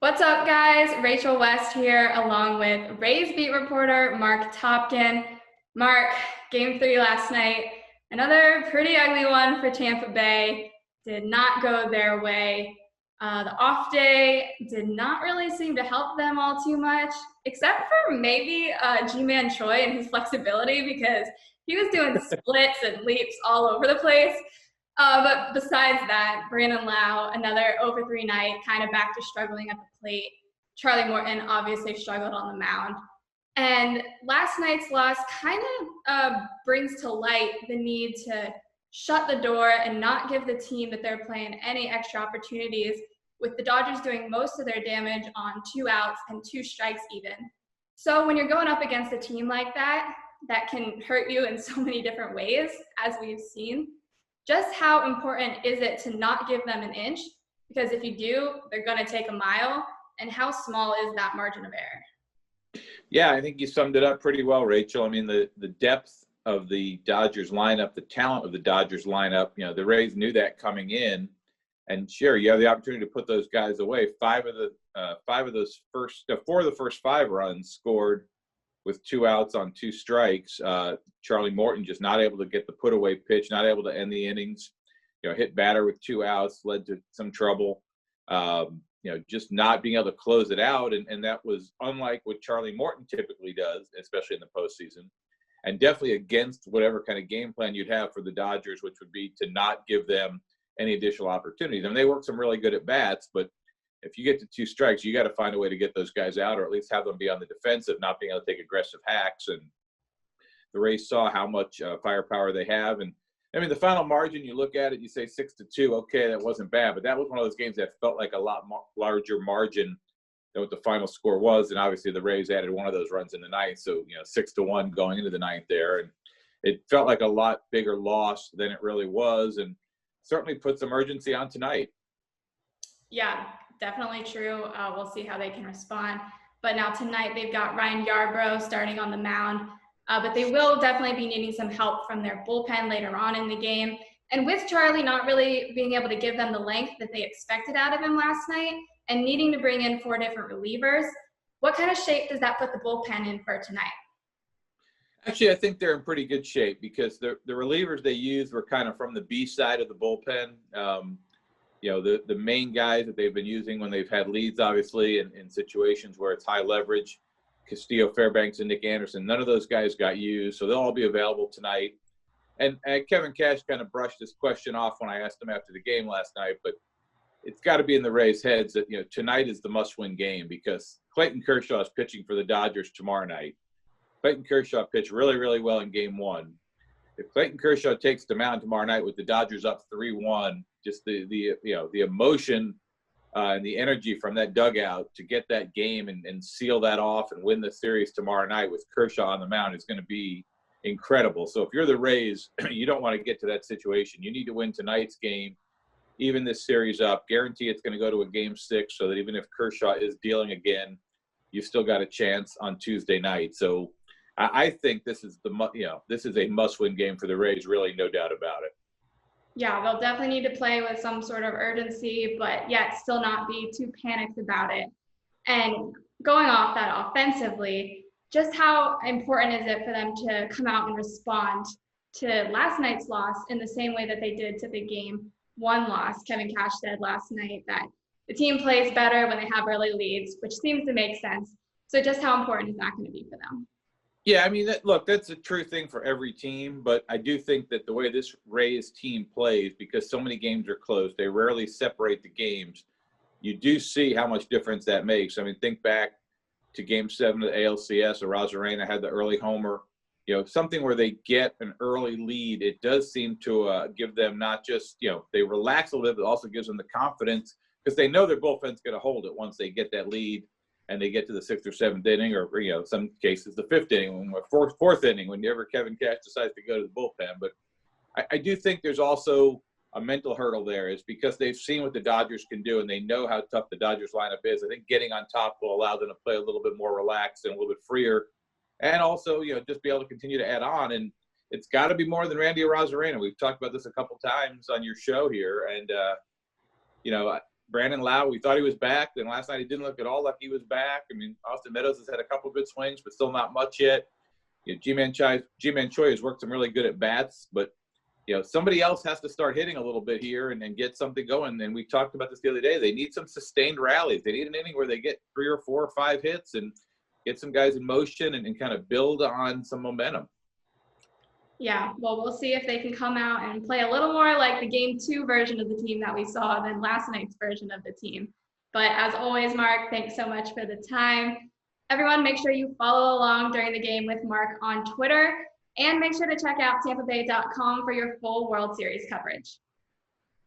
What's up, guys? Rachel West here, along with Rays beat reporter Marc Topkin. Mark, game 3 last night, another pretty ugly one for Tampa Bay. Did not go their way. The off day did not really seem to help them all too much, except for maybe G-Man Choi and his flexibility, because he was doing splits and leaps all over the place. But besides that, Brandon Lau, another over 3 night, kind of back to struggling at the plate. Charlie Morton obviously struggled on the mound. And last night's loss kind of brings to light the need to shut the door and not give the team that they're playing any extra opportunities, with the Dodgers doing most of their damage on 2 outs and 2 strikes even. So when you're going up against a team like that, that can hurt you in so many different ways, as we've seen, just how important is it to not give them an inch? Because if you do, they're going to take a mile. And how small is that margin of error? Yeah, I think you summed it up pretty well, Rachel. I mean, the depth of the Dodgers lineup, the talent of the Dodgers lineup, the Rays knew that coming in. And sure, you have the opportunity to put those guys away. 4 of the first 5 runs scored with 2 outs on 2 strikes. Charlie Morton just not able to get the put-away pitch, not able to end the innings. Hit batter with 2 outs, led to some trouble. Just not being able to close it out, and that was unlike what Charlie Morton typically does, especially in the postseason, and definitely against whatever kind of game plan you'd have for the Dodgers, which would be to not give them any additional opportunities. I mean, they work some really good at bats, but if you get to 2 strikes, you got to find a way to get those guys out, or at least have them be on the defensive, not being able to take aggressive hacks. And the Rays saw how much firepower they have. And I mean, the final margin, you look at it, you say 6-2. Okay, that wasn't bad, but that was one of those games that felt like a lot larger margin than what the final score was. And obviously, the Rays added one of those runs in the ninth, so 6-1 going into the ninth there, and it felt like a lot bigger loss than it really was, and certainly puts some urgency on tonight. Yeah, definitely true. We'll see how they can respond. But now tonight they've got Ryan Yarbrough starting on the mound. But they will definitely be needing some help from their bullpen later on in the game. And with Charlie not really being able to give them the length that they expected out of him last night and needing to bring in 4 different relievers, what kind of shape does that put the bullpen in for tonight? Actually, I think they're in pretty good shape because the relievers they used were kind of from the B side of the bullpen. The main guys that they've been using when they've had leads, obviously, in situations where it's high leverage, Castillo, Fairbanks, and Nick Anderson, none of those guys got used, so they'll all be available tonight. And Kevin Cash kind of brushed this question off when I asked him after the game last night, but it's got to be in the Rays' heads that tonight is the must-win game because Clayton Kershaw is pitching for the Dodgers tomorrow night. Clayton Kershaw pitched really, really well in Game 1. If Clayton Kershaw takes the mound tomorrow night with the Dodgers up 3-1, just the emotion and the energy from that dugout to get that game and seal that off and win the series tomorrow night with Kershaw on the mound is going to be incredible. So if you're the Rays, you don't want to get to that situation. You need to win tonight's game, even this series up. Guarantee it's going to go to a Game 6 so that even if Kershaw is dealing again, you've still got a chance on Tuesday night. So I think this is this is a must-win game for the Rays, really, no doubt about it. Yeah, they'll definitely need to play with some sort of urgency, but yet still not be too panicked about it. And going off that offensively, just how important is it for them to come out and respond to last night's loss in the same way that they did to the Game 1 loss? Kevin Cash said last night that the team plays better when they have early leads, which seems to make sense. So just how important is that going to be for them? Yeah, I mean, that's a true thing for every team, but I do think that the way this Rays team plays, because so many games are close, they rarely separate the games, you do see how much difference that makes. I mean, think back to Game 7 of the ALCS, where Rosarena had the early homer, something where they get an early lead. It does seem to give them not just, they relax a little bit, but also gives them the confidence because they know their bullpen's going to hold it once they get that lead. And they get to the 6th or 7th inning, or some cases the 5th inning, or fourth inning, whenever Kevin Cash decides to go to the bullpen. But I do think there's also a mental hurdle there, is because they've seen what the Dodgers can do, and they know how tough the Dodgers lineup is. I think getting on top will allow them to play a little bit more relaxed and a little bit freer, and also just be able to continue to add on. And it's got to be more than Randy Arozarena. We've talked about this a couple times on your show here, and Brandon Lau, we thought he was back. Then last night he didn't look at all like he was back. I mean, Austin Meadows has had a couple good swings, but still not much yet. You know, G-Man Choi has worked some really good at bats, but you know, somebody else has to start hitting a little bit here and get something going. And we talked about this the other day. They need some sustained rallies. They need an inning where they get 3 or 4 or 5 hits and get some guys in motion and kind of build on some momentum. Yeah, well, we'll see if they can come out and play a little more like the Game 2 version of the team that we saw than last night's version of the team. But as always, Marc, thanks so much for the time. Everyone, make sure you follow along during the game with Marc on Twitter, and make sure to check out tampabay.com for your full World Series coverage.